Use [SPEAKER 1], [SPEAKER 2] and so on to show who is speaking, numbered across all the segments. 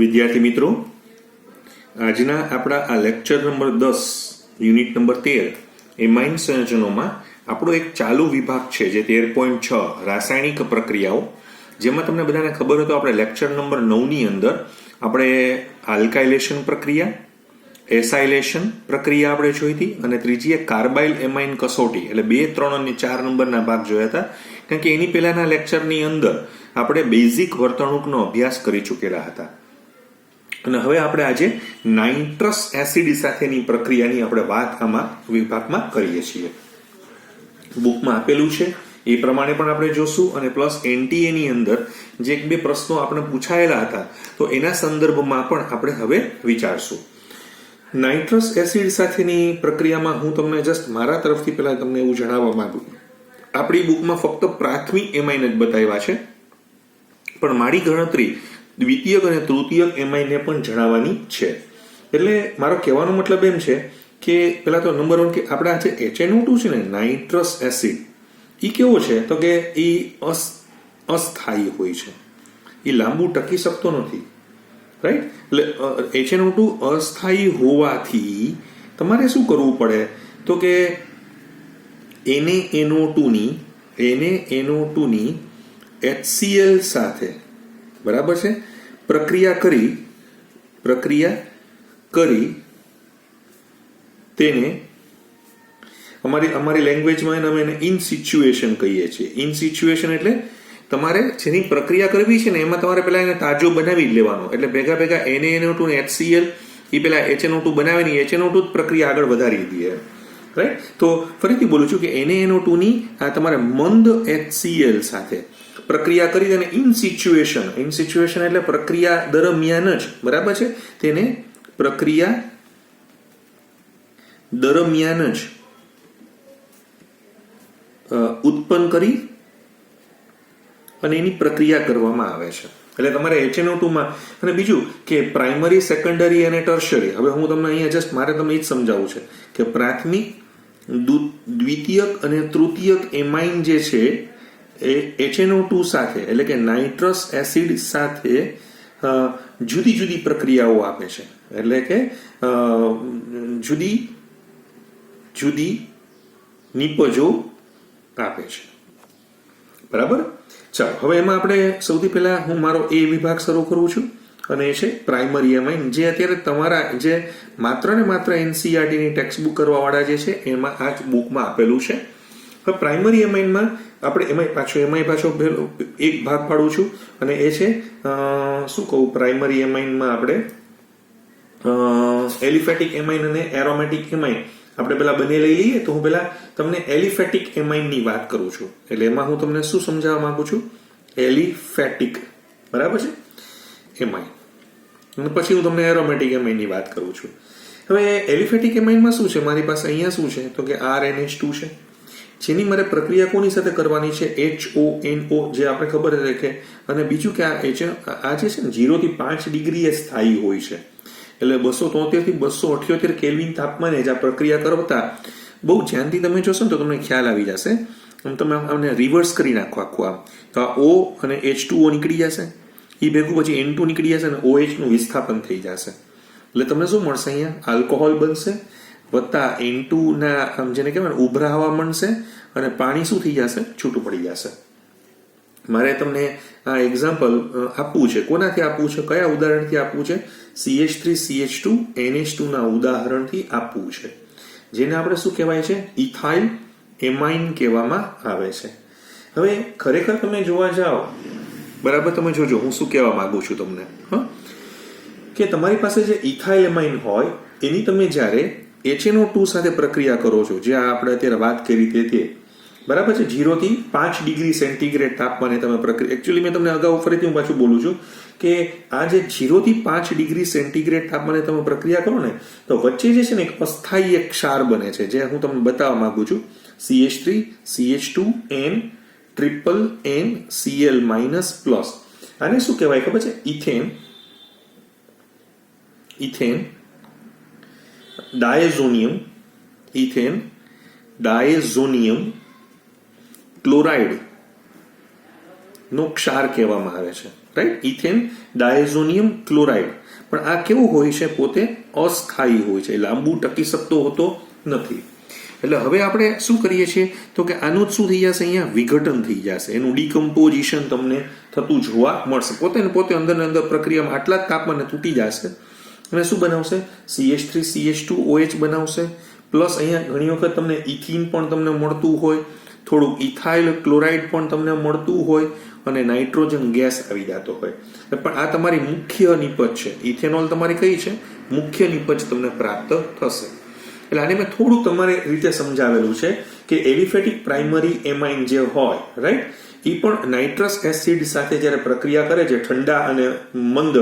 [SPEAKER 1] વિદ્યાર્થી મિત્રો, આજના આપણા આ લેક્ચર નંબર 10 યુનિટ નંબર 13 એમાઇન સંયોજનોમાં આપણો એક ચાલુ વિભાગ છે જે 13.6 રાસાયણિક પ્રક્રિયાઓ, જેમાં તમને બધાને ખબર હોય તો આપણે લેક્ચર નંબર 9 ની અંદર આપણે આલ્કાઇલેશન પ્રક્રિયા, એસાઇલેશન પ્રક્રિયા આપણે જોઈ હતી અને ત્રીજી એક કાર્બાઇલ એમાઇન કસોટી, એટલે 2, 3 અને 4 નંબરના ભાગ જોયા હતા. કારણ કે એની પહેલાના લેક્ચરની અંદર આપણે બેઝિક વર્તણૂકનો અભ્યાસ કરી ચૂકેલા હતા અને હવે આપણે આજે નાઇટ્રસ એસિડ સાથેની પ્રક્રિયાની આપણે વાત આમાં વિભાગમાં કરીએ છીએ. બુકમાં આપેલું છે એ પ્રમાણે પણ આપણે જોશું અને પ્લસ એનટીએ ની અંદર જે 1-2 પ્રશ્નો આપણે પૂછાયેલા હતા તો એના સંદર્ભમાં પણ આપણે હવે વિચારશું. નાઇટ્રસ એસિડ સાથેની પ્રક્રિયામાં હું તમને જસ્ટ મારા તરફથી પહેલા તમને એવું જણાવવા માંગુ, આપણી બુકમાં ફક્ત પ્રાથમિક એમાઇન જ બતાવ્યા છે, પણ મારી ગણતરી દ્વિતીયક અને તૃતીયક એમાઇનને પણ જણાવવાની છે. એટલે મારો કહેવાનો મતલબ એમ છે કે પહેલા તો નંબર 1 કે આપણે આ જે HNO2 છે ને, નાઇટ્રસ એસિડ, એ કેવો છે તો કે એ અસ્થાયી હોય છે, એ લાંબુ ટકી શકતો નથી, રાઈટ. એટલે HNO2 અસ્થાયી હોવાથી તમારે શું કરવું પડે તો કે NaNO2 ની HCl સાથે બરાબર છે પ્રક્રિયા કરી તેને અમારી લેંગ્વેજમાં અમે એને ઇન સિચ્યુએશન કહીએ છીએ. ઇન સિચ્યુએશન એટલે તમારે જેની પ્રક્રિયા કરવી છે ને એમાં તમારે પહેલા એને તાજો બનાવી જ લેવાનો, એટલે ભેગા NaNO2 ને HCl એ પહેલા HNO2 બનાવીને HNO2 જ પ્રક્રિયા આગળ વધારી દઈએ, રાઈટ. તો ફરીથી બોલું છું કે NaNO2 ની આ તમારે મંદ HCl સાથે પ્રક્રિયા કરી તેને ઇન સિચ્યુએશન એટલે પ્રક્રિયા દરમિયાન જ, બરાબર છે, તેને પ્રક્રિયા દરમિયાન જ ઉત્પન્ન કરી અને એની પ્રક્રિયા કરવામાં આવે છે. એટલે તમારે HNO2 માં, અને બીજું કે પ્રાઇમરી, સેકન્ડરી અને ટર્શરી, હવે હું તમને અહીંયા જસ્ટ મારે તમને એ જ સમજાવવું છે કે પ્રાથમિક, દ્વિતીયક અને તૃતીયક એમાઇન જે છે એ HNO2 સાથે એટલે કે નાઇટ્રસ એસિડ સાથે જુદી જુદી પ્રક્રિયાઓ આપે છે, એટલે કે જુદી જુદી નિપજો આપે છે, બરાબર. ચાલો, હવે એમાં આપણે સૌથી પહેલા હું મારો એ વિભાગ શરૂ કરું છું અને એ છે પ્રાઇમરી એમાઇન, જે અત્યારે તમારા જે માત્ર ને માત્ર એનસીઈઆરટી ની ટેક્સ્ટ બુક કરવા વાળા જે છે એમાં આ જ બુકમાં આપેલું છે. હવે પ્રાઇમરી એમાઇનમાં આપણે એમાં પાછો એક ભાગ પાડું છું અને એ છે શું કહું, પ્રાઇમરી એમાઇનમાં આપણે એલિફેટિક એમાઇન અને એરોમેટિક એમાઇન આપણે પેલા બંને લઈ લઈએ. તો હું પેલા તમને એલિફેટિક એમાઇનની વાત કરું છું, એટલે એમાં હું તમને શું સમજાવવા માંગુ છું, એલિફેટિક, બરાબર છે, એમાઇન, અને પછી હું તમને એરોમેટિક એમાઇનની વાત કરું છું. હવે એલિફેટિક એમાઇનમાં શું છે, મારી પાસે અહીંયા શું છે તો કે RNH2 છે, જેની મારે પ્રક્રિયા કોની સાથે કરવાની છે, HONO, જે આપણે ખબર છે કે, અને બીજું કે આ જે છે ને 0 થી 5 ડિગ્રી એ સ્થાયી હોય છે, એટલે 273 થી 278 કેલ્વિન તાપમાને જ આ પ્રક્રિયા કરતા બહુ ધ્યાનથી તમે જોશો ને તો તમને ખ્યાલ આવી જશે. તમે આમને રિવર્સ કરી નાખો આખું આમ, તો આ O અને H2O નીકળી જશે, એ ભેગું પછી N2 નીકળી જશે અને OH નું વિસ્થાપન થઈ જશે, એટલે તમને શું મળશે, અહીંયા આલ્કોહોલ બનશે વત્તા N2 ના જેને કહેવાય ને ઉભરા હવા મળશે અને પાણી શું થઈ જશે, છૂટું પડી જશે. મારે તમને આ એક્ઝામ્પલ આપવું છે, કોનાથી આપવું છે, કયા ઉદાહરણથી આપવું છે, CH3CH2 NH2 ના ઉદાહરણથી આપવું છે, જેને આપણે શું કહેવાય છે, ઇથાઇલ એમાઇન કહેવામાં આવે છે. હવે ખરેખર તમે જોવા જાઓ, બરાબર, તમે જોજો હું શું કહેવા માંગુ છું તમને, કે તમારી પાસે જે ઇથાઇલ એમાઇન હોય એની તમે જ્યારે HNO2 સાથે પ્રક્રિયા કરો છો, જે આપણે અત્યારે વાત કરી તે બરાબર છે, 0 થી 5 ડિગ્રી સેન્ટીગ્રેડ તાપમાને તમે પ્રક્રિયા, એકચ્યુઅલી મેં તમને અગાઉ ફરીથી હું પાછું બોલું છું કે આ જે 0 થી 5 ડિગ્રી સેન્ટીગ્રેડ તાપમાને તમે પ્રક્રિયા કરો ને તો વચ્ચે જે છે ને એક અસ્થાયી એક ક્ષાર બને છે, જે હું તમને બતાવવા માંગુ છું, CH3 CH2 N triple NCl minus plus. આને શું કહેવાય ખબર છે, ઇથેન ડાયઝોનિયમ ક્લોરાઇડ નો ક્ષાર કહેવામાં આવે છે. Right, ethane diazonium chloride. પણ આ કેવું હોય છે? પોતે અસ્થાયી હોય છે, લાંબુ ટકી શકતો હોતો નથી. એટલે હવે આપણે શું કરીએ છીએ તો કે આનું શું થઈ જશે? અહીંયા વિઘટન થઈ જશે, એનું ડિકમ્પોઝિશન તમને થતું જોવા મળશે. પોતે ને પોતે અંદર ને અંદર પ્રક્રિયામાં આટલા જ તાપમાને તૂટી જશે અને શું બનાવશે? CH3CH2OH બનાવશે. પ્લસ અહીંયા ઘણી વખત તમને ઇથિન પણ તમને મળતું હોય, થોડુંક ઇથાઇલ ક્લોરાઇડ પણ તમને મળતું હોય અને નાઇટ્રોજન ગેસ આવી જતો હોય. પણ આ તમારી મુખ્ય નિપજ છે. ઇથેનોલ તમારી કઈ છે? મુખ્ય નિપજ તમને પ્રાપ્ત થશે. એટલે આને મેં થોડુંક તમારી રીતે સમજાવેલું છે કે એલિફેટિક પ્રાઇમરી એમાઇન જે હોય, રાઈટ, એ પણ નાઇટ્રસ એસિડ સાથે જ્યારે પ્રક્રિયા કરે છે, ઠંડા અને મંદ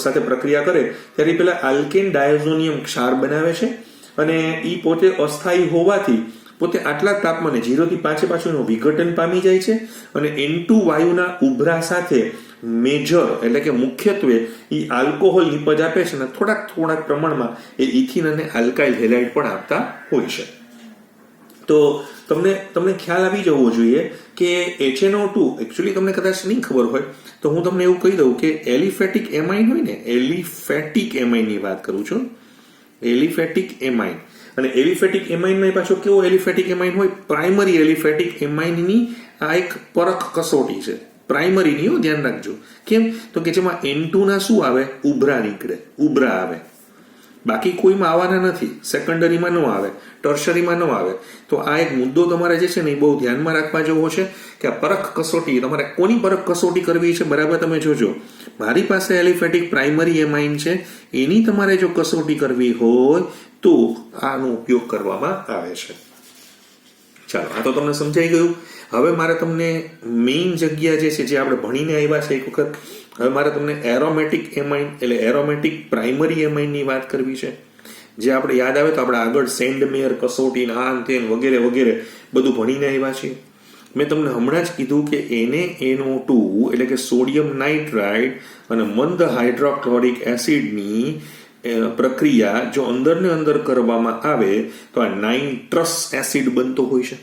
[SPEAKER 1] સાથે પ્રક્રિયા કરે ત્યારે પેલા આલ્કેન ડાયઝોનિયમ ક્ષાર બનાવે છે અને એ પોતે અસ્થાયી હોવાથી પોતે આટલા તાપમાને 0 થી 5 પાછું વિઘટન પામી જાય છે અને N2 વાયુના ઉભરા સાથે મેજર એટલે કે મુખ્યત્વે એ આલ્કોહોલ નિપજ આપે છે અને થોડાક પ્રમાણમાં એ ઇથિન અને આલ્કાઇલ હેલાઇડ પણ આપતા હોય છે. તો તમને ખ્યાલ આવી જવો જોઈએ કે HNO2 એકચ્યુઅલી તમને કદાચ નહીં ખબર હોય તો હું તમને એવું કહી દઉં કે એલિફેટિક એમાઇન હોય ને, એલિફેટિક એમાઇનની વાત કરું છું, એલિફેટિક એમાઇન. અને એલિફેટિક એમાઇનમાં પાછો કેવો એલિફેટિક એમાઇન હોય? પ્રાઇમરી એલિફેટિક એમાઇનની આ એક પરખ કસોટી છે, પ્રાઇમરીની, ધ્યાન રાખજો. કેમ તો કે જેમાં N2 ના શું આવે? ઉભરા નીકળે, ઉભરા આવે, બાકી કોઈમાં આવવાના નથી, સેકન્ડરીમાં ન આવે, ટર્શરીમાં ન આવે. તો આ એક મુદ્દો તમારે જે છે ને એ બહુ ધ્યાનમાં રાખવા જેવો છે કે આ પરખ કસોટી તમારે કોની પરખ કસોટી કરવી છે, બરાબર તમે જોજો. મારી પાસે એલિફેટિક પ્રાઇમરી એમાઇન છે, એની તમારે જો કસોટી કરવી હોય તો આનો ઉપયોગ કરવામાં આવે છે. ચાલો, આ તો તમને સમજાઈ ગયું. હવે મારે તમને મેઇન જગ્યા જે છે, જે આપણે ભણીને આવ્યા છે એક વખત, હવે મારે તમને એરોમેટિક એમાઇન એટલે એરોમેટિક પ્રાઇમરી એમાઇનની વાત કરવી છે. જે આપણે યાદ આવે તો આપણે આગળ સેન્ડમેયર કસોટી, આન તેન વગેરે વગેરે બધું ભણીને આવ્યા છીએ. મેં તમને હમણાં જ કીધું કે NaNO2 એટલે કે સોડિયમ નાઇટ્રાઇડ અને મંદ હાઇડ્રોક્લોરિક એસિડની પ્રક્રિયા જો અંદર ને અંદર કરવામાં આવે તો આ નાઇટ્રસ એસિડ બનતો હોય છે.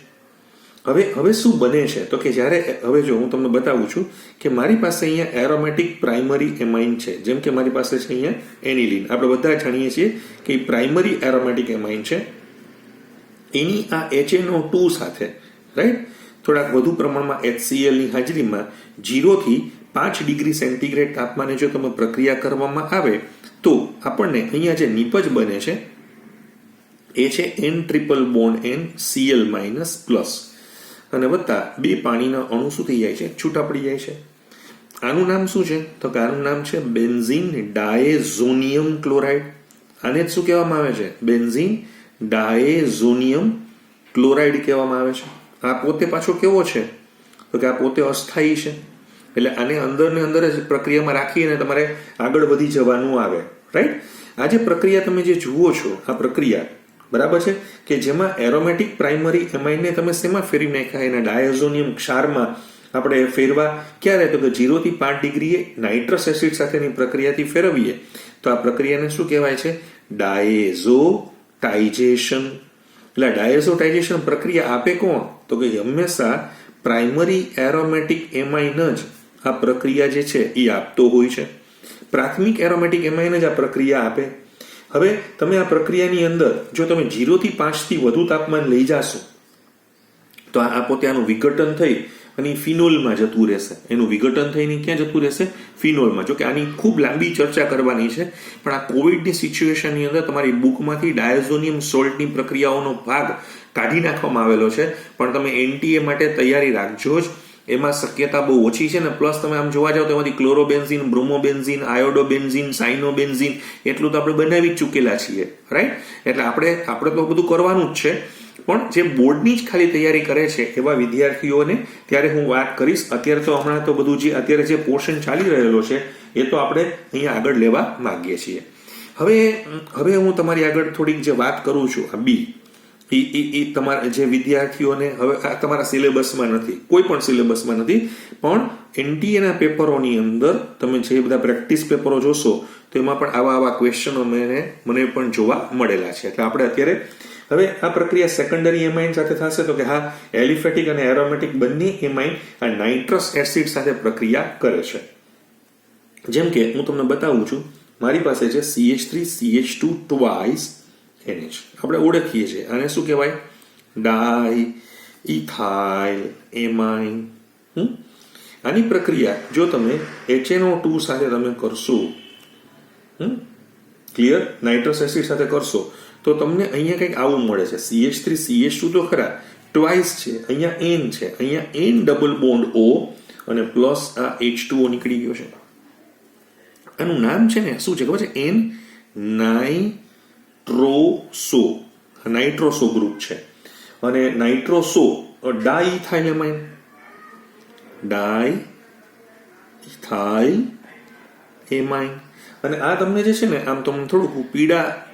[SPEAKER 1] હવે શું બને છે તો કે જ્યારે હવે જો હું તમને બતાવું છું કે મારી પાસે અહીંયા એરોમેટિક પ્રાઇમરી એમાઇન છે, જેમ કે મારી પાસે છે અહીંયા એનિલિન. આપણે બધા જાણીએ છીએ કે પ્રાઇમરી એરોમેટિક એમાઇન છે. એની આ HNO2 સાથે, રાઈટ, થોડાક વધુ પ્રમાણમાં HCl ની હાજરીમાં 0 થી 5 ડિગ્રી સેન્ટીગ્રેડ તાપમાને જો તમે પ્રક્રિયા કરવામાં આવે તો આપણને અહીંયા જે નિપજ બને છે એ છે N=Cl- અને વત્તા 2 પાણીના અણુ શું થઈ જાય છે? છૂટા પડી જાય છે. આનું નામ શું છે તો કે આનું નામ છે બેન્ઝીન ડાયઝોનિયમ ક્લોરાઇડ. આને જ શું કહેવામાં આવે છે? બેન્ઝીન ડાયઝોનિયમ ક્લોરાઇડ કહેવામાં આવે છે. આ પોતે પાછો કેવો છે તો કે આ પોતે અસ્થાયી છે. એટલે આને અંદર ને અંદર જ પ્રક્રિયામાં રાખીને તમારે આગળ વધી જવાનું આવે, રાઈટ. આ જે પ્રક્રિયા તમે જે જુઓ છો, આ પ્રક્રિયા બરાબર છે કે જેમાં એરોમેટિક પ્રાઇમરી એમાઇનને તમે શેમાં ફેરવી નાખ્યા? એના ડાયઝોનિયમ ક્ષારમાં આપણે ફેરવા ક્યારે તો કે 0 થી 5 ડિગ્રીએ નાઇટ્રસ એસિડ સાથેની પ્રક્રિયાથી ફેરવીએ તો આ પ્રક્રિયાને શું કહેવાય છે? ડાયઝોટાઇઝેશન. એટલે ડાયઝોટાઇઝેશન પ્રક્રિયા આપે કોણ તો કે હંમેશા પ્રાઇમરી એરોમેટિક એમાઇન જ આ પ્રક્રિયા જે છે એ આપતો હોય છે. પ્રાથમિક એરોમેટિક એમાઇન જ આ પ્રક્રિયા આપે. હવે તમે આ પ્રક્રિયાની અંદર જો તમે 0 થી 5 થી વધુ તાપમાન લઈ જાશો તો આ પોતે આનું વિઘટન થઈ અને ફિનોલમાં જતું રહેશે. એનું વિઘટન થઈને ક્યાં જતું રહેશે? ફિનોલમાં. જો કે આની ખૂબ લાંબી ચર્ચા કરવાની છે, પણ આ કોવિડની સિચ્યુએશનની અંદર તમારી બુકમાંથી ડાયઝોનિયમ સોલ્ટની પ્રક્રિયાઓનો ભાગ કાઢી નાખવામાં આવેલો છે, પણ તમે NTA માટે તૈયારી રાખજો જ. એમાં શક્યતા બહુ ઓછી છે ને પ્લસ તમે આમ જોવા જાવ તો એમાંથી ક્લોરોબેન્ઝીન, બ્રોમોબેન્ઝીન, આયોડોબેન્ઝીન, સાઇનોબેન્ઝીન એટલું તો આપણે બનાવી જ ચૂકેલા છીએ, રાઈટ. એટલે આપણે તો બધું કરવાનું જ છે, પણ જે બોર્ડની જ ખાલી તૈયારી કરે છે એવા વિદ્યાર્થીઓને ત્યારે હું વાત કરીશ. અત્યારે તો હમણાં તો બધું જે અત્યારે જે પોર્શન ચાલી રહેલો છે એ તો આપણે અહીંયા આગળ લેવા માંગીએ છીએ. હવે હું તમારી આગળ થોડીક જે વાત કરું છું આ બી એ તમારા જે વિદ્યાર્થીઓને હવે આ તમારા સિલેબસમાં નથી, કોઈ પણ સિલેબસમાં નથી, પણ NTA ના પેપરોની અંદર તમે જે બધા પ્રેક્ટિસ પેપરો જોશો તો એમાં પણ આવા ક્વેશ્ચનો મને પણ જોવા મળેલા છે. એટલે આપણે અત્યારે હવે આ પ્રક્રિયા સેકન્ડરી એમાઇન સાથે થશે તો કે હા, એલિફેટિક અને એરોમેટિક બંને એમાઇન આ નાઇટ્રસ એસિડ સાથે પ્રક્રિયા કરે છે. જેમ કે હું તમને બતાવું છું, મારી પાસે છે CH3CH2 ટ્વાઇસ NH. આપણે ઓળખીએ છીએ આને શું કહેવાય? ડાઈ ઇથાઇલ એમાઇન. આની પ્રક્રિયા જો તમે HNO2 સાથે તમે કરશો, ક્લિયર, નાઇટ્રસ એસિડ સાથે કરશો, તો તમને અહીંયા કંઈક આવું મળે છે. CH3CH2 તો ખરા, ટ્વાઇસ છે, અહીંયા N છે, અહીંયા N ડબલ બોન્ડ O અને પ્લસ આ H2O નીકળી ગયો છે. આનું નામ છે ને શું છે ખબર છે? N નાઇટ્રોસો. નાઇટ્રોસો ગ્રુપ છે. અને નાઇટ્રોસો ડાઇથાઇલ એમાઇન, ડાઇથાઇલ એમાઇન. અને આ તમને જે છે ને આમ તમને થોડુંક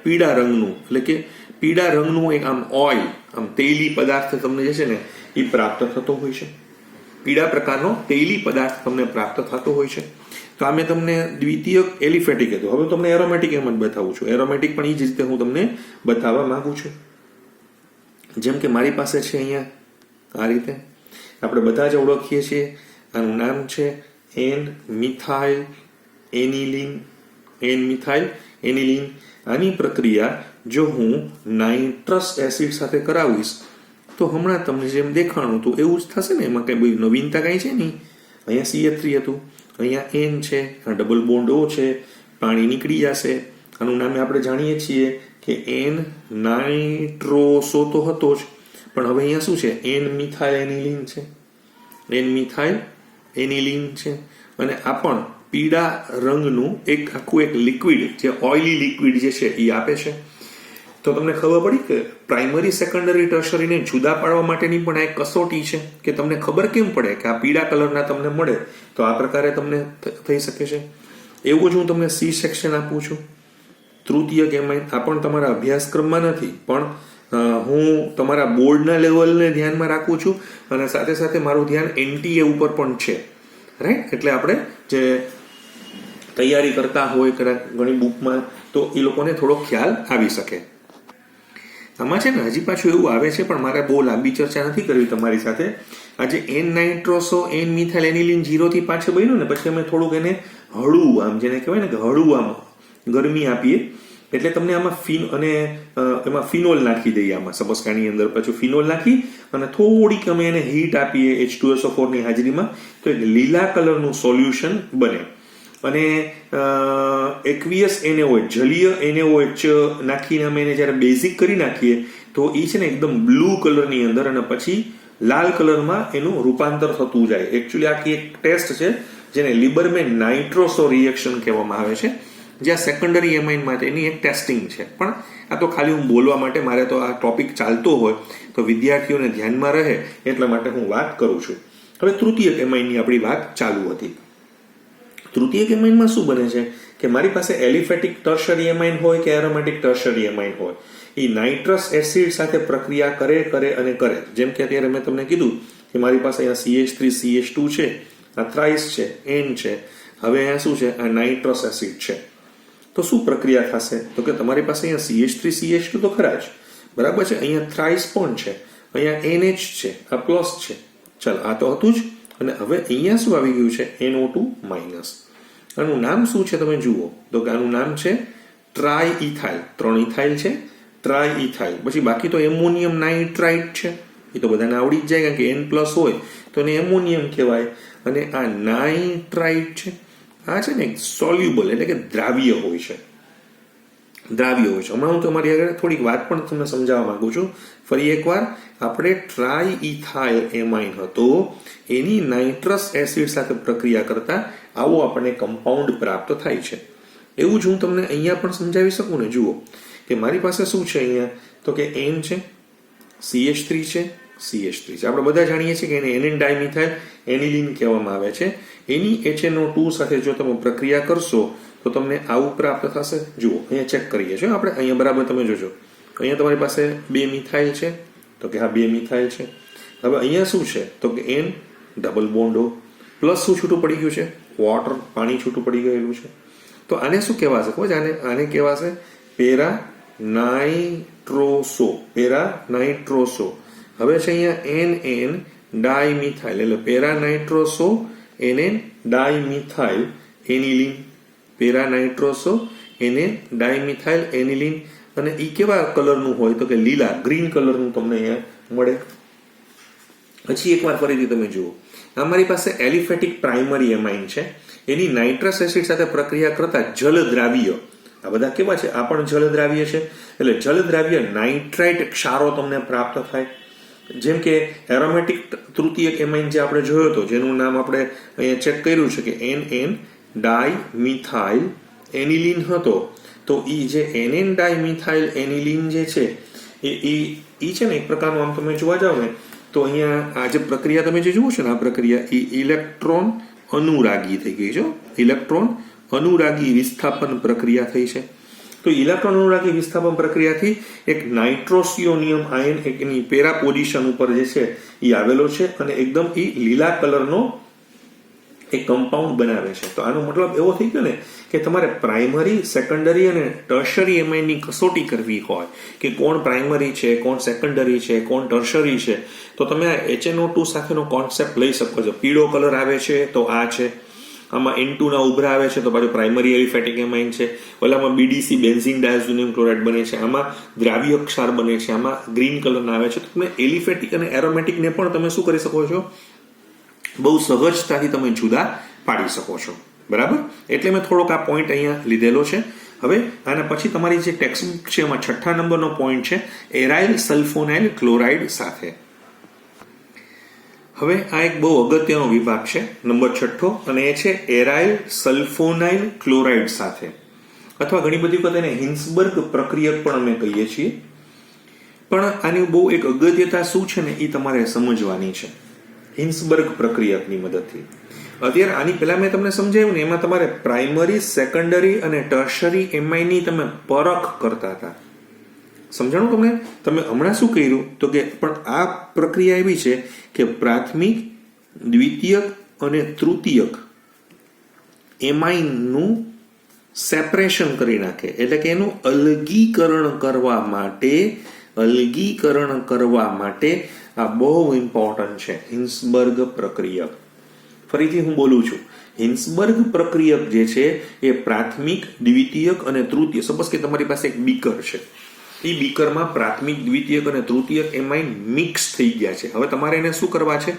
[SPEAKER 1] પીળા રંગનું, એટલે કે પીળા રંગનું એક આમ ઓઇલ, આમ તેલી પદાર્થ તમને જે છે ને એ પ્રાપ્ત થતો હોય છે. પીળા પ્રકારનો તેલી પદાર્થ તમને પ્રાપ્ત થતો હોય છે. તો આ મેં તમને દ્વિતીયક એલિફેટિક કીધું. હવે તમને એરોમેટિક એમ જ બતાવું છું. એરોમેટિક પણ એ જ રીતે હું તમને બતાવવા માંગુ છું. જેમ કે મારી પાસે છે અહીંયા આ રીતે, આપણે બધા જ ઓળખીએ છીએ, આનું નામ છે N methyl aniline. N methyl aniline. આની પ્રક્રિયા જો હું નાઇટ્રસ એસિડ સાથે કરાવીશ તો હમણાં તમને જેમ દેખાણું હતું એવું જ થશે ને. એમાં કંઈ નવીનતા કાંઈ છે નહીં. અહીંયા CH3 હતું, અહીંયા N છે, આ ડબલ બોન્ડ O છે, પાણી નીકળી જશે. આનું નામે આપણે જાણીએ છીએ કે N નાઇટ્રોસો તો હતો જ, પણ હવે અહીંયા શું છે? N મિથાઇલ એનિલિન છે. N મિથાઇલ એનિલિન છે. અને આ પણ પીળા રંગનું એક આખું એક લિક્વિડ, જે ઓઇલી લિક્વિડ જે છે એ આપે છે. તો તમને ખબર પડી કે પ્રાઇમરી, સેકન્ડરી, ટર્શરીને જુદા પાડવા માટેની પણ આ એક કસોટી છે કે તમને ખબર કેમ પડે કે આ પીળા કલરના તમને મળે તો આ પ્રકારે તમને થઈ શકે છે. એવું જ હું તમને C સેક્શન આપું છું. તૃતીયક એમાઇન. આ પણ તમારા અભ્યાસક્રમમાં નથી, પણ હું તમારા બોર્ડના લેવલને ધ્યાનમાં રાખું છું અને સાથે સાથે મારું ધ્યાન NTA ઉપર પણ છે. રાઈટ? એટલે આપણે જે તૈયારી કરતા હોય ઘણી બુકમાં, તો એ લોકોને થોડો ખ્યાલ આવી શકે. આમાં છે ને હજી પાછું એવું આવે છે, પણ મારે બહુ લાંબી ચર્ચા નથી કરવી તમારી સાથે. આજે N નાઇટ્રોસો N મિથાઇલ એનિલિન 0 થી પાછળ બન્યું ને, પછી અમે થોડુંક એને હળવું, આમ જેને કહેવાય ને કે હળવું આમ ગરમી આપીએ, એટલે તમને આમાં એમાં ફિનોલ નાખી દઈએ. આમાં સબસ્કાની અંદર પછી ફિનોલ નાખી અને થોડીક અમે એને હીટ આપીએ H2SO4 ની હાજરીમાં, તો એક લીલા કલરનું સોલ્યુશન બને. અને એક્વિયસ NaOH, જલીય NaOH નાખીને અમે એને જ્યારે બેઝિક કરી નાખીએ તો એ છે ને એકદમ બ્લુ કલરની અંદર, અને પછી લાલ કલરમાં એનું રૂપાંતર થતું જાય. એકચ્યુઅલી આખી એક ટેસ્ટ છે જેને લિબરમેન નાઇટ્રોસો રિએક્શન કહેવામાં આવે છે, જ્યાં સેકન્ડરી એમાઇન માટેની એક ટેસ્ટિંગ છે. પણ આ તો ખાલી હું બોલવા માટે, મારે તો આ ટોપિક ચાલતો હોય તો વિદ્યાર્થીઓને ધ્યાનમાં રહે એટલા માટે હું વાત કરું છું. હવે તૃતીયક એમાઇનની આપણી વાત ચાલુ હતી. તૃતીયક એમાઇનમાં શું બને છે કે મારી પાસે એલિફેટિક ટર્શરી એમાઇન હોય કે એરોમેટિક ટર્શરી એમાઇન હોય, એ નાઇટ્રસ એસિડ સાથે પ્રક્રિયા કરે. જેમ કે અત્યારે મેં તમને કીધું કે મારી પાસે અહીંયા CH3CH2 છે, આ થ્રાઇસ છે, N છે. હવે અહીંયા શું છે? આ નાઇટ્રસ એસિડ છે. તો શું પ્રક્રિયા થશે? તો કે તમારી પાસે અહીંયા CH3CH2 તો ખરા જ, બરાબર છે, અહીંયા થ્રાઇસ પણ છે, અહીંયા NH છે, આ પ્લસ છે. ચાલ, આ તો હતું જ. અને હવે અહીંયા શું આવી ગયું છે? NO2 minus. આનું નામ શું છે તમે જુઓ તો કે આનું નામ છે ટ્રાય ઇથાઇલ. 3 ઇથાઇલ છે, ટ્રાય ઇથાઇલ. પછી બાકી તો એમોનિયમ નાઇટ્રાઇટ છે, એ તો બધાને આવડી જ જાય કારણ કે N પ્લસ હોય તો એને એમોનિયમ કહેવાય. અને આ નાઇટ્રાઇટ છે, આ છે ને સોલ્યુબલ, એટલે કે દ્રાવ્ય હોય છે. હમણાં હું તમારી આગળ થોડીક વાત પણ તમને સમજાવવા માંગુ છું. ફરી એકવાર, આપણે ટ્રાય ઇથાઇલ એમાઇન હતો, એની નાઇટ્રસ એસિડ સાથે પ્રક્રિયા કરતા આવો આપણને કમ્પાઉન્ડ પ્રાપ્ત થાય છે. એવું જ હું તમને અહીંયા પણ સમજાવી શકું ને. જુઓ કે મારી પાસે શું છે અહીંયા, તો કે N છે, CH3 છે, CH3 છે. આપણે બધા જાણીએ છીએ કે એને એનિન ડાયમિથાઇલ એનિલિન કહેવામાં આવે છે. એની HNO2 સાથે જો તમે પ્રક્રિયા કરશો તો તમને આવું પ્રાપ્ત થશે. જુઓ અહીંયા ચેક કરીએ છીએ આપણે, અહીંયા બરાબર તમે જોજો. અહીંયા તમારી પાસે 2 મિથાઇલ છે, તો કે હા 2 મિથાઇલ છે. હવે અહીંયા શું છે તો કે N double bond O plus શું છૂટું પડી ગયું છે? વોટર, પાણી છૂટું પડી ગયેલું છે. તો આને શું કહેવાશે ખબર છે? આને કહેવાશે પેરા નાઇટ્રોસો. હવે છે અહીંયા NN ડાયમિથાઇલ, એટલે para nitroso NN dimethyl aniline, para nitroso એને ડાયમિથાઇલ એનિલિન, અને એ કેવા કલરનું હોય તો કે લીલા ગ્રીન કલરનું તમને અહીંયા મળે. પછી એકવાર ફરીથી તમે જુઓ, અમારી પાસે એલિફેટિક પ્રાઇમરી એમાઇન છે, એની નાઇટ્રસ એસિડ સાથે પ્રક્રિયા કરતા જલદ્રાવ્ય, આ બધા કેવા છે, આ પણ જલદ્રાવ્ય છે, એટલે જલદ્રાવ્ય નાઇટ્રાઇટ ક્ષારો તમને પ્રાપ્ત થાય. જેમ કે એરોમેટિક તૃતીયક એમાઇન જે આપણે જોયો હતો, જેનું નામ આપણે અહીંયા ચેક કર્યું છે કે NN ડાયમિથાઇલ એનિલિન હતો, તો એ જે NN ડાયમિથાઇલ એનિલિન જે છે એ છે ને એક પ્રકારનું, આમ તમે જોવા જાવ ને તો અહીંયા આ જે પ્રક્રિયા તમે જે જુઓ છો ને, આ પ્રક્રિયા એ ઇલેક્ટ્રોન અનુરાગી થઈ ગઈ છે. ઇલેક્ટ્રોન અનુરાગી વિસ્થાપન પ્રક્રિયા થઈ છે. તો ઇલેક્ટ્રોન અનુરાગી વિસ્થાપન પ્રક્રિયાથી એક નાઇટ્રોસિયોનિયમ આયન એની પેરા પોઝિશન ઉપર જે છે એ આવેલો છે અને એકદમ એ લીલા કલરનો એક કમ્પાઉન્ડ બનાવે છે. તો આનો મતલબ એવો થઈ ગયો ને કે તમારે પ્રાઇમરી, સેકન્ડરી અને ટર્શરી એમાઇનની કસોટી કરવી હોય કે કોણ પ્રાઇમરી છે, કોણ સેકન્ડરી છે, કોણ ટર્શરી છે, તો તમે આ HNO2 સાથેનો કોન્સેપ્ટ લઈ શકો છો. પીળો કલર આવે છે તો આ છે, આમાં N2 ના ઉભરા આવે છે તો પાછું પ્રાઇમરી એલિફેટિક એમાઇન છે, ઓલામાં BDC બેન્ઝીન ડાયઝોનિયમ ક્લોરાઇડ બને છે, આમાં દ્રાવ્ય ક્ષાર બને છે, આમાં ગ્રીન કલરના આવે છે. તો તમે એલિફેટિક અને એરોમેટિકને પણ તમે શું કરી શકો છો, બહુ સહજતાથી તમે જુદા પાડી શકો છો. બરાબર, એટલે મેં થોડોક આ પોઈન્ટ અહીંયા લીધેલો છે. હવે આના પછી તમારી જે ટેક્સ્ટબુક છે એમાં 6 નંબરનો પોઈન્ટ છે એરાઇલ સલ્ફોનાઇલ ક્લોરાઇડ સાથે. હવે આ એક બહુ અગત્યનો વિભાગ છે, નંબર 6, અને એ છે એરાઇલ સલ્ફોનાઇલ ક્લોરાઇડ સાથે, અથવા ઘણી બધી વખત એને હિન્સબર્ગ પ્રક્રિયક પણ અમે કહીએ છીએ. પણ આની બહુ એક અગત્યતા શું છે ને એ તમારે સમજવાની છે હિન્સબર્ગ પ્રક્રિયકની મદદથી. અત્યારે આની પહેલા મેં તમને સમજાવ્યું ને, એમાં તમારે પ્રાઇમરી, સેકન્ડરી અને ટર્શરી એમાઇનની તમે પરખ કરતા હતા. સમજાણું તમને? તમે હમણાં શું કર્યું તો કે પણ આ પ્રક્રિયા એવી છે કે પ્રાથમિક, દ્વિતીયક અને તૃતીયક એમાઇનનું સેપરેશન કરી નાખે, એટલે કે એનું અલગીકરણ કરવા માટે આ બહુ ઇમ્પોર્ટન્ટ છે હિન્સબર્ગ પ્રક્રિયક. ફરીથી હું બોલું છું, હિન્સબર્ગ પ્રક્રિયક જે છે એ પ્રાથમિક, દ્વિતીયક અને તૃતીય, સપોઝ કે તમારી પાસે એક બીકર છે, એ બીકરમાં પ્રાથમિક, દ્વિતીયક અને તૃતીયક એમાઇન મિક્સ થઈ ગયા છે. હવે તમારે એને શું કરવા છે,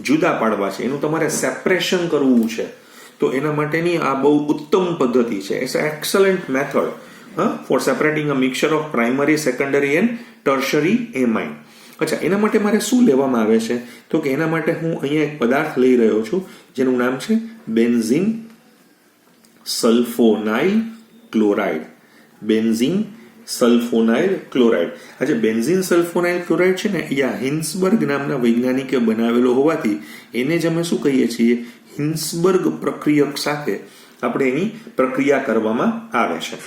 [SPEAKER 1] જુદા પાડવા છે, એનું તમારે સેપરેશન કરવું છે. તો એના માટેની આ બહુ ઉત્તમ પદ્ધતિ છે. It's excellent method for separating a mixture of primary, secondary and tertiary amine. અચ્છા, એના માટે મારે શું લેવામાં આવે છે તો કે એના માટે હું અહીંયા એક પદાર્થ લઈ રહ્યો છું જેનું નામ છે benzene sulphonyl chloride. Benzene sulphonyl chloride. આ જે બેન્ઝીન સલ્ફોનાઇલ ક્લોરાઇડ છે ને, એ આ હિન્સબર્ગ નામના વૈજ્ઞાનિકે બનાવેલો હોવાથી એને જ અમે શું કહીએ છીએ, હિન્સબર્ગ પ્રક્રિયક સાથે આપણે એની પ્રક્રિયા કરવામાં આવે છે.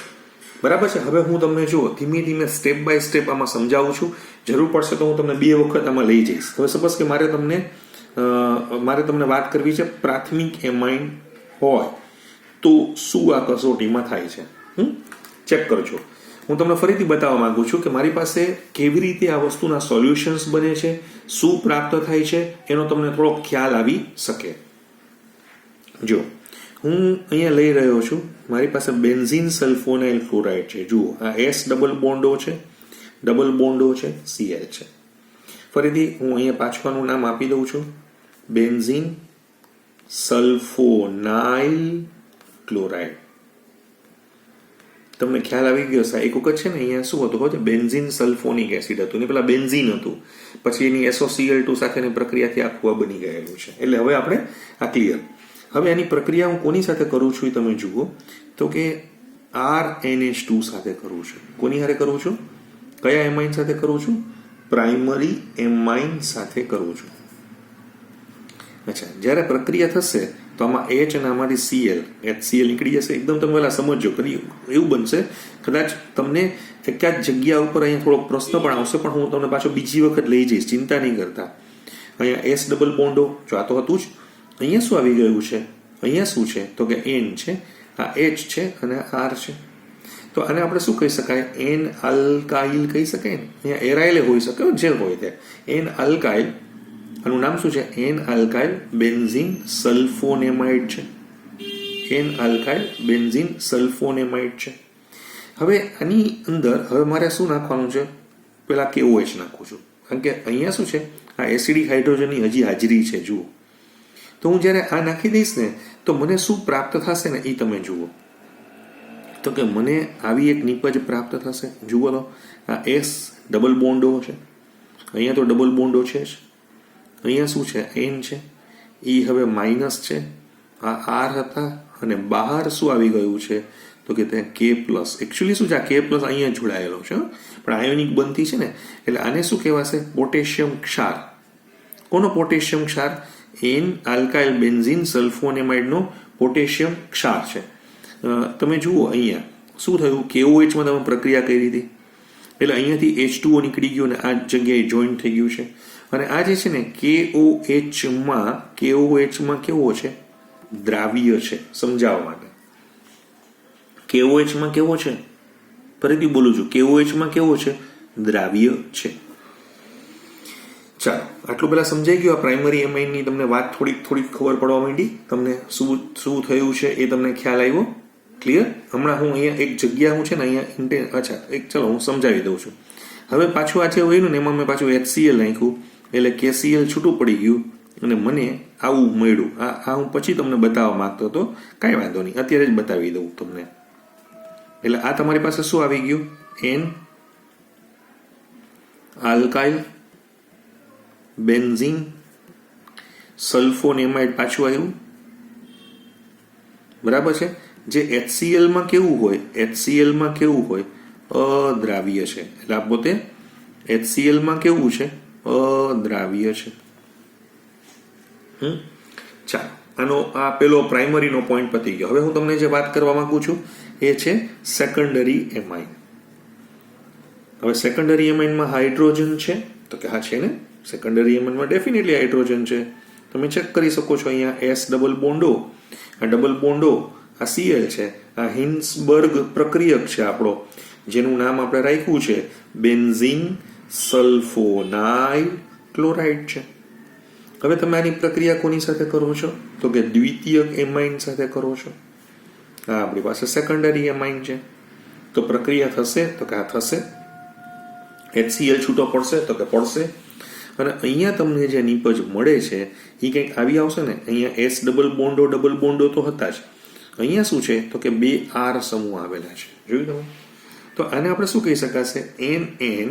[SPEAKER 1] બરાબર છે. હવે હું તમને જુઓ ધીમે ધીમે સ્ટેપ બાય સ્ટેપ આમાં સમજાવું છું. જરૂર પડશે તો હું તમને 2 વખત આમાં લઈ જઈશ. હવે સપોઝ કે મારે તમને વાત કરવી છે પ્રાથમિક એમાઇન હોય તો શું આ કસોટીમાં થાય છે. ચેક કરજો. હું તમને ફરીથી બતાવવા માંગુ છું કે મારી પાસે કેવી રીતે આ વસ્તુના સોલ્યુશન્સ બને છે, શું પ્રાપ્ત થાય છે, એનો તમને થોડો ખ્યાલ આવી શકે. જો હું અહીંયા લઈ રહ્યો છું, મારી પાસે બેન્ઝીન સલ્ફોનાઇલ ક્લોરાઇડ છે. જુઓ, આ S ડબલ બોન્ડો છે, Cl છે. ફરીથી હું અહીંયા પાછળનું નામ આપી દઉં છું, બેન્ઝીન સલ્ફોનાઇલ ક્લોરાઇડ. તમને ખ્યાલ આવી ગયો છે. એક વખત છે ને અહીંયા શું હતું ખબર છે, બેન્ઝીન સલ્ફોનિક એસિડ હતું, ને પેલા બેન્ઝીન હતું, પછી એની SOCl2 સાથેની પ્રક્રિયાથી આખું આ બની ગયેલું છે. એટલે હવે આપણે આ ક્લિયર. હવે આની પ્રક્રિયા હું કોની સાથે કરું છું એ તમે જુઓ તો કે RNH2 સાથે કરું છું. કોની સાથે કરું છું? કયા એમાઇન સાથે કરું છું? પ્રાઇમરી એમાઇન સાથે કરું છું. અચ્છા, જ્યારે પ્રક્રિયા થશે તો આમાં H અને આમાંથી HCl નીકળી જશે. એકદમ તમે પહેલા સમજો, કદી એવું બનશે કદાચ તમને એકાદ જગ્યા ઉપર અહીંયા થોડોક પ્રશ્ન પણ આવશે, પણ હું તમને પાછો બીજી વખત લઈ જઈશ, ચિંતા નહીં કરતા. અહીંયા S ડબલ બોન્ડો જો આ તો હતું જ. અહીંયા શું આવી ગયું છે? અહીંયા શું છે તો કે N છે, આ H છે અને R છે. તો આને આપણે શું કહી શકાય? N આલ્કાઇલ કહી શકાય ને. અહીંયા એરાઇલે હોઈ શકે, જે હોય તે. N આલ્કાઇલ, આનું નામ શું છે? N આલ્કાઇલ બેન્ઝીન સલ્ફોનેમાઇડ છે. એન આલ્કાઇલ બેન્ઝીન સલ્ફોનેમાઇડ છે. હવે આની અંદર હવે મારે શું નાખવાનું છે? પેલા KOH નાખું છું, કારણ કે અહીંયા શું છે, આ એસિડિક હાઇડ્રોજનની હજી હાજરી છે. જુઓ, તો હું જ્યારે આ નાખી દઈશ ને તો મને શું પ્રાપ્ત થશે ને એ તમે જુઓ. તો કે મને આવી એક નિપજ પ્રાપ્ત થશે. જુઓ તો આ S ડબલ બોન્ડો છે, અહીંયા તો ડબલ બોન્ડો છે જ. અહીંયા શું છે? N છે, એ હવે માઇનસ છે, આ R હતા, અને બહાર શું આવી ગયું છે? તો કે ત્યાં K પ્લસ. એકચ્યુઅલી શું છે? આ K પ્લસ અહીંયા જોડાયેલો છે, પણ આયોનિક બનતી છે ને, એટલે આને શું કહેવાશે? પોટેશિયમ ક્ષાર. કોનો પોટેશિયમ ક્ષાર? એન આલ્કાઇલ બેન્ઝીન સલ્ફોનેમાઇડનો પોટેશિયમ ક્ષાર છે. તમે જુઓ અહીંયા શું થયું? KOH માં તમે પ્રક્રિયા કરી હતી એટલે અહીંયાથી H2O નીકળી ગયો ને આ જગ્યાએ જોઈન્ટ થઈ ગયું છે. અને આ જે છે ને KOH માં કેવો છે? દ્રાવ્ય છે. સમજાવવા માટે KOH માં કેવો છે? ફરીથી બોલું છું, KOH માં કેવો છે? દ્રાવ્ય છે. ચાલો, આટલું પેલા સમજાઈ ગયું. આ પ્રાઇમરી એમાઇનની તમને વાત થોડીક ખબર પડવા માંડી. તમને શું થયું છે એ તમને ખ્યાલ આવ્યો? ક્લિયર? હમણાં હું અહીંયા એક જગ્યા હું છે ને અહીંયા ચલો હું સમજાવી દઉં છું. હવે પાછું આ જે હોય ને એમાં મેં પાછું HCl નાખ્યું એટલે KCl છૂટું પડી ગયું અને મને આવું મળ્યું. આ હું પછી તમને બતાવવા માંગતો હતો, કાંઈ વાંધો નહીં, અત્યારે જ બતાવી દઉં તમને. એટલે આ તમારી પાસે શું આવી ગયું? N આલ્કાઇલ બેન્ઝીન સલ્ફોનેમાઇડ પાછું આવ્યું. બરાબર છે? જે HCl માં કેવું હોય? HCl માં કેવું હોય? અદ્રાવ્ય છે. એટલે આ પોતે HCl માં કેવું છે? અદ્રાવ્ય છે. ચાલો, આનો આ પેલો પ્રાઇમરીનો પોઈન્ટ પતી ગયો. હવે હું તમને જે વાત કરવા માંગુ છું એ છે સેકન્ડરી એમાઇન. હવે સેકન્ડરી એમાઇનમાં હાઇડ્રોજન છે? તો કે હા છે ને. સેકન્ડરી એમાઇનમાં ડેફિનેટલી હાઇડ્રોજન છે. તમે ચેક કરી શકો છો. અહીંયા S ડબલ બોન્ડો, આ ડબલ બોન્ડો, આ Cl છે. આ હિન્સબર્ગ પ્રક્રિયક છે આપણો, જેનું નામ આપણે રાખ્યું છે બેન્ઝીન સલ્ફોનાઇલ ક્લોરાઇડ છે. હવે તમે આની પ્રક્રિયા કોની સાથે કરો છો? તો કે દ્વિતીયક એમાઇન સાથે કરો છો. આ આપણી પાસે સેકન્ડરી એમાઇન છે. તો પ્રક્રિયા થશે? તો કે આ થશે. HCl છૂટો પડશે? તો કે પડશે. અને અહીંયા તમને જે નિપજ મળે છે એ કંઈક આવી આવશે ને. અહીંયા S ડબલ બોન્ડો તો હતા જ. અહીંયા શું છે? તો કે 2 R સમૂહ આવેલા છે. જોયું તમે? તો આને આપણે શું કહી શકાશે? NN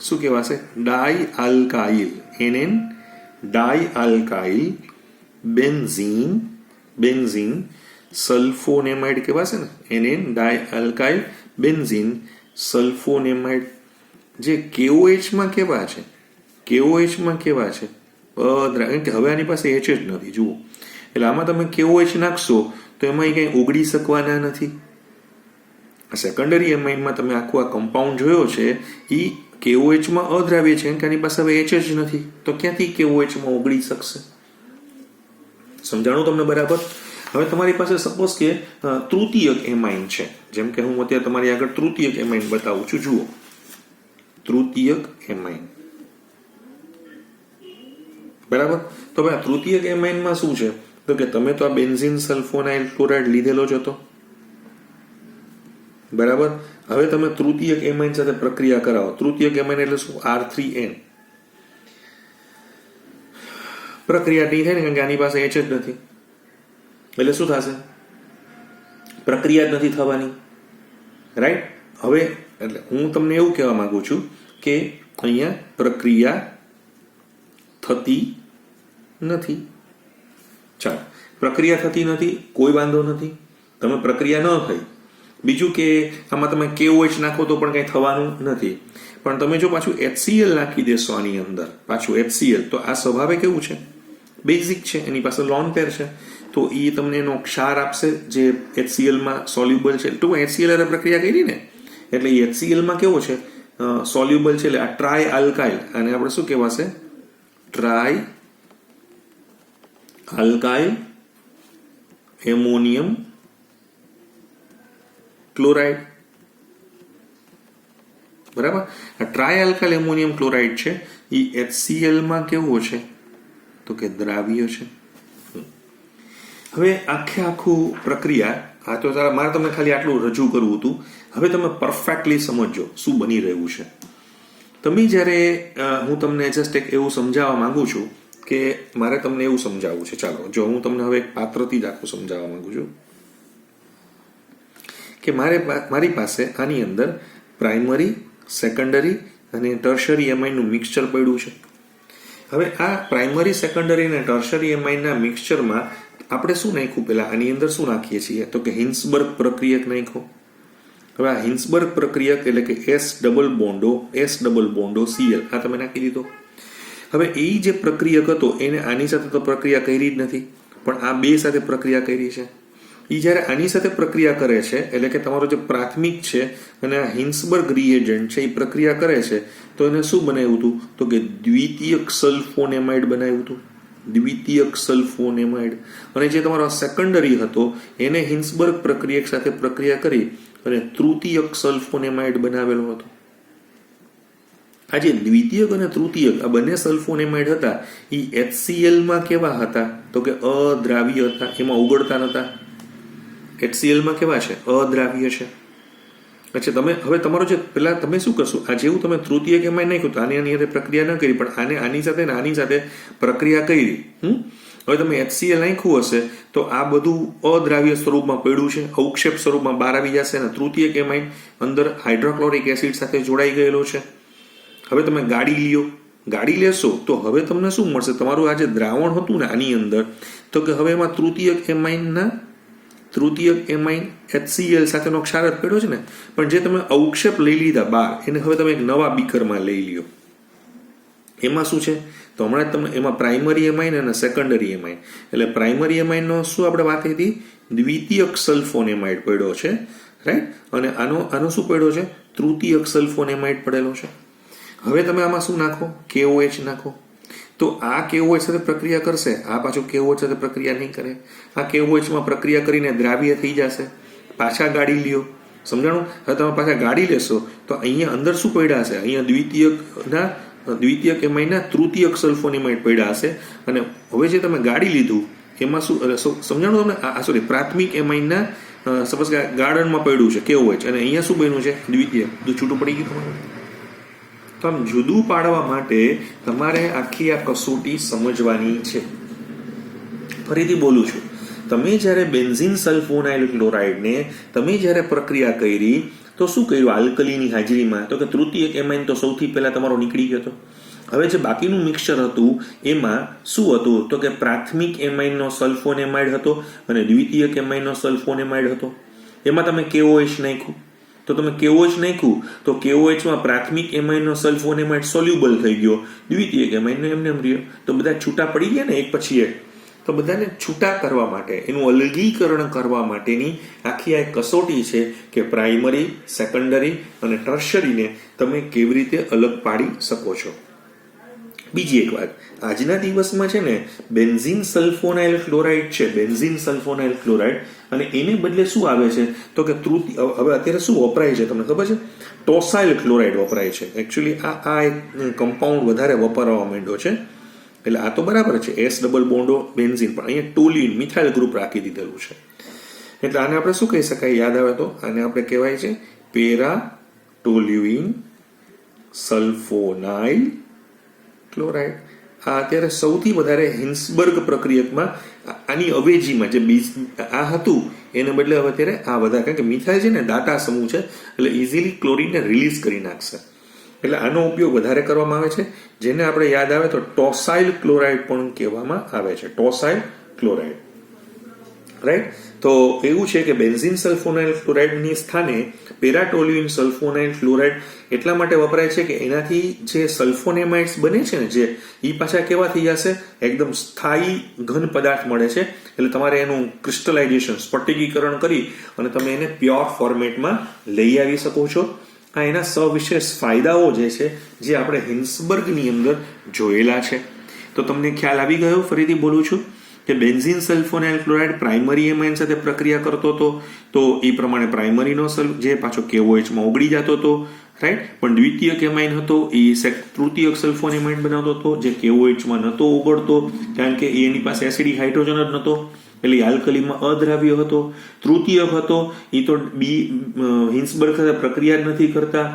[SPEAKER 1] શું કહેવાશે? Dialkyl. NN dialkyl benzene sulphonamide કહેવાશે ને. NN dialkyl benzene sulphonamide. જે KOH માં કેવા છે? KOH માં કેવા છે? હવે આની પાસે H જ નથી. જુઓ, એટલે આમાં તમે KOH નાખશો તો એમાં કંઈ ઓગળી શકવાના નથી. સેકન્ડરી એમાઇનમાં તમે આખું આ કમ્પાઉન્ડ જોયો છે એ KOH માં અદ્રાવ્ય છે, કે આની પાસે હવે H જ નથી, તો ક્યાંથી KOH માં ઓગળી શકશે? સમજાણું તમને બરાબર? હવે તમારી પાસે સપોઝ કે તૃતીયક એમાઇન છે. જેમ કે હું અત્યારે તમારી આગળ તૃતીયક એમાઇન બતાવું છું. જુઓ, તૃતીયક એમાઇન. બરાબર? તો ભાઈ આ તૃતીયક એમાઇનમાં શું છે? તો કે તમે તો આ બેન્ઝીન સલ્ફોનાઇલ ક્લોરાઇડ લીધેલો જ હતો. બરાબર? હવે તમે તૃતીયક એમાઇન સાથે પ્રક્રિયા કરાવો. તૃતીયક એમાઇન એટલે શું? R3N. પ્રક્રિયા નહીં થાય ને, કારણ કે આની પાસે H જ નથી. એટલે શું થશે? પ્રક્રિયા જ નથી થવાની. રાઈટ? હવે એટલે હું તમને એવું કહેવા માંગુ છું કે અહીંયા પ્રક્રિયા થતી નથી. ચાલો, પ્રક્રિયા થતી નથી, કોઈ વાંધો નથી. તમે પ્રક્રિયા ન થઈ. બીજું કે આમાં તમે KOH નાખો તો પણ કંઈ થવાનું નથી. પણ તમે જો પાછું HCl નાખી દેશો આની અંદર, પાછું HCl, તો આ સ્વભાવે કેવું છે? બેઝિક છે. એની પાસે લોન પેર છે, તો એ તમને એનો ક્ષાર આપશે જે HCl માં સોલ્યુબલ છે. ટૂંકમાં HCl હારે પ્રક્રિયા કરી ને એટલે એ HCl માં કેવો છે? સોલ્યુબલ છે. એટલે આ ટ્રાય આલ્કાઇલ, અને આપણે શું કહેવાશે? Try alkyl ammonium chloride. બરાબર? આ ટ્રાય આલ્કાઇલ એમોનિયમ ક્લોરાઇડ છે એ HCl માં કેવો છે? તો કે દ્રાવ્ય છે. હવે આખું પ્રક્રિયા આ તો મારે તમને ખાલી આટલું રજૂ કરવું હતું. હવે તમે પરફેક્ટલી સમજો શું બની રહ્યું છે. તમે જ્યારે હું તમને જસ્ટ એક એવું સમજાવવા માંગુ છું કે મારે તમને એવું સમજાવવું છે. ચાલો જો હું તમને હવે એક પાત્રથી જ આખું સમજાવવા માંગુ છું કે મારી પાસે આની અંદર પ્રાઇમરી, સેકન્ડરી અને ટર્શરી એમાઇનનું મિક્સચર પડ્યું છે. હવે આ પ્રાઇમરી, સેકન્ડરી અને ટર્શરી એમાઇનના મિક્સચરમાં આપણે શું નાખ્યું? પહેલા આની અંદર શું નાખીએ છીએ તો કે હિન્સબર્ગ પ્રક્રિયક નાખ્યો. હવે આ હિન્સબર્ગ પ્રક્રિયક એટલે કે S ડબલ બોન્ડો Cl આ તમે નાખી દીધો. હવે એ જે પ્રક્રિયક હતો એને આની સાથે તો પ્રક્રિયા કરી જ નથી, પણ આ બે સાથે પ્રક્રિયા કરી છે. એ જ્યારે આની સાથે પ્રક્રિયા કરે છે એટલે કે તમારો જે પ્રાથમિક છે અને આ હિન્સબર્ગ રિએજન્ટ છે એ પ્રક્રિયા કરે છે તો એને શું બનાવ્યું હતું તો કે દ્વિતીયક સલ્ફોનેમાઇડ બનાવ્યું હતું. દ્વિતીયક સલ્ફોનેમાઇડ. અને જે તમારો સેકન્ડરી હતો એને હિન્સબર્ગ પ્રક્રિયક સાથે પ્રક્રિયા કરી અને તૃતીયક સલ્ફોનેમાઇડ બનાવેલો હતો. આ જે દ્વિતીયક અને તૃતીયક આ બંને સલ્ફોનેમાઇડ હતા એ HCl માં કેવા હતા તો કે અદ્રાવ્ય હતા, એમાં ઓગળતા નતા. HCl માં કેવા છે? અદ્રાવ્ય છે. અચ્છા, તમે હવે તમારો જે પેલા તમે શું કરશો, આ જેવું તમે તૃતીયક એમાઇન નાખ્યું તો આની સાથે પ્રક્રિયા ન કરી, પણ આની સાથે ને આની સાથે પ્રક્રિયા કરી. હવે તમે HCl નાખ્યું હશે તો આ બધું અદ્રાવ્ય સ્વરૂપમાં પડ્યું છે, અવક્ષેપ સ્વરૂપમાં બહાર આવી જશે અને તૃતીયક એમાઇન અંદર હાઇડ્રોક્લોરિક એસિડ સાથે જોડાઈ ગયેલો છે. હવે તમે ગાડી લેશો તો હવે તમને શું મળશે? તમારું આ જે દ્રાવણ હતું ને આની અંદર તો કે હવે એમાં તૃતીયક એમાઇન HCl સાથેનો ક્ષાર જ પડ્યો છે ને, પણ જે તમે અવક્ષેપ લઈ લીધા બહાર એને હવે તમે એક નવા બીકરમાં લઈ લ્યો. એમાં શું છે તો હમણાં તમને એમાં પ્રાઇમરી એમાઇન અને સેકન્ડરી એમાઇન, એટલે પ્રાઇમરી એમાઇનનો શું આપણે વાત હતી? દ્વિતીયક સલ્ફોનેમાઇડ પડ્યો છે, રાઈટ. અને આનો શું પડ્યો છે? તૃતીયક સલ્ફોનેમાઇડ પડેલો છે. હવે તમે આમાં શું નાખો? KOH નાખો. તો આ KOH સાથે પ્રક્રિયા કરશે, આ પાછું KOH સાથે પ્રક્રિયા નહીં કરે. આ KOH માં પ્રક્રિયા કરીને દ્રાવ્ય થઈ જશે. પાછા ગાડી લ્યો, સમજાણું? હવે તમે પાછા ગાડી લેશો તો અહીંયા અંદર શું પડ્યા હશે? અહીંયા દ્વિતીયક એમાઇનના તૃતીયક સલ્ફોનેમાઇડ પડ્યા હશે. અને હવે જે તમે ગાડી લીધું એમાં શું સમજાણું તમને? સોરી, પ્રાથમિક એમાઇનના સપોઝ કે ગાર્ડનમાં પડ્યું છે KOH અને અહીંયા શું બન્યું છે? દ્વિતીયક. છૂટું પડી ગયું તમારું. તો આમ જુદું પાડવા માટે તમારે આખી આ કસોટી સમજવાની છે. ફરીથી બોલું છું, તમે જ્યારે બેન્ઝીન સલ્ફોનાઇલ ક્લોરાઇડને તમે જ્યારે પ્રક્રિયા કરી તો શું કર્યું? આલ્કલીની હાજરીમાં તો કે તૃતીયક એમાઇન તો સૌથી પહેલા તમારો નીકળી ગયો હતો. હવે જે બાકીનું મિક્સચર હતું એમાં શું હતું તો કે પ્રાથમિક એમાઇનનો સલ્ફોનેમાઇડ હતો અને દ્વિતીયક એમાઇનનો સલ્ફોનેમાઇડ હતો. એમાં તમે KOH નાખ્યું તો તમે KOH નાખ્યું તો KOH માં પ્રાથમિક એમાઇનનો સલ્ફોનેમાઇડ સોલ્યુબલ થઈ ગયો, દ્વિતીયક એમાઇનનો એમને એમ રહ્યો. તો બધા છૂટા પડી ગયા ને એક પછી એક. તો બધાને છૂટા કરવા માટે, એનું અલગીકરણ કરવા માટેની આખી આ કસોટી છે કે પ્રાઇમરી, સેકન્ડરી અને ટર્શરીને તમે કેવી રીતે અલગ પાડી શકો છો. બીજી એક વાત, આજના દિવસમાં છે ને બેન્ઝીન સલ્ફોનાઇલ ક્લોરાઇડ છે, બેન્ઝીન સલ્ફોનાઇલ ક્લોરાઇડ, અને એને બદલે શું આવે છે તો કે હવે અત્યારે શું વપરાય છે તમને ખબર છે? ટોસાઇલ ક્લોરાઇડ વપરાય છે. એકચ્યુઅલી આ એક કમ્પાઉન્ડ વધારે વપરાવા માંડ્યો છે. એટલે આ તો બરાબર છે S ડબલ બોન્ડો બેન્ઝીન, પણ અહીંયા ટોલ્યુઇન મિથાઇલ ગ્રુપ રાખી દીધેલું છે. એટલે આને આપણે શું કહી શકાય? યાદ આવે તો આને આપણે કહેવાય છે પેરાટોલ્યુઇન સલ્ફોનાઇલ ક્લોરાઇડ. આ અત્યારે સૌથી વધારે હિન્સબર્ગ પ્રક્રિયકમાં આની અવેજીમાં જે આ હતું એને બદલે હવે અત્યારે આ વધારે, કારણ કે મિથાઇલ છે ને દાટા સમૂહ છે એટલે ઇઝીલી ક્લોરીનને રિલીઝ કરી નાખશે. એટલે આનો ઉપયોગ વધારે કરવામાં આવે છે, જેને આપણે યાદ આવે તો ટોસાઇલ ક્લોરાઇડ પણ કહેવામાં આવે છે. ટોસાઇલ ક્લોરાઇડ, રાઈટ. તો એવું છે કે બેન્ઝીન સલ્ફોનાઇલ ક્લોરાઇડની સ્થાને પેરાટોલ્યુઇન સલ્ફોનાઇલ ક્લોરાઇડ એટલા માટે વપરાય છે કે એનાથી જે સલ્ફોનેમાઇડ્સ બને છે ને જે એ પાછા કેવા થઈ જશે? એકદમ સ્થાયી ઘન પદાર્થ મળે છે. એટલે તમારે એનું ક્રિસ્ટલાઇઝેશન, સ્ફટિકીકરણ કરી અને તમે એને પ્યોર ફોર્મેટમાં લઈ આવી શકો છો. આ એના સવિશેષ ફાયદાઓ જે છે જે આપણે હિન્સબર્ગની અંદર જોયેલા છે. તો તમને ખ્યાલ આવી ગયો? ફરીથી બોલું છું કે benzene sulphonyl chloride primary amine સાથે પ્રક્રિયા કરતો હતો તો એ પ્રમાણે પ્રાઇમરીનો જે પાછો KOH માં ઓગળી જતો હતો, રાઈટ. પણ દ્વિતીયક એમાઇન હતો એ તૃતીયક સલ્ફોનેમાઇડ બનાવતો હતો જે KOH માં નહોતો ઓગળતો, કારણ કે એની પાસે એસિડિક હાઇડ્રોજન જ નહોતો. એટલે આલ્કલીમાં અદ્રાવ્ય હતો, તૃતીયક હતો, એ તો હિન્સબર્ગ સાથે પ્રક્રિયા જ નથી કરતા,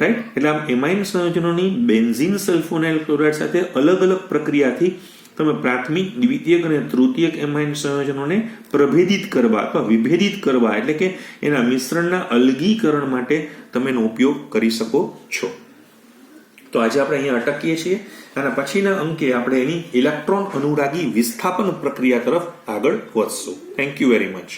[SPEAKER 1] રાઈટ. એટલે આમ એમાઇન સંયોજનોની બેન્ઝીન સલ્ફોનાઇલ ક્લોરાઇડ સાથે અલગ અલગ પ્રક્રિયાથી તમે પ્રાથમિક, દ્વિતીયક અને તૃતીયક એમાઇન સંયોજનોને પ્રભેદિત કરવા અથવા વિભેદિત કરવા એટલે કે એના મિશ્રણના અલગીકરણ માટે તમે એનો ઉપયોગ કરી શકો છો. તો આજે આપણે અહીંયા અટકીએ છીએ અને પછીના અંકે આપણે એની ઇલેક્ટ્રોન અનુરાગી વિસ્થાપન પ્રક્રિયા તરફ આગળ વધશું. Thank you very much.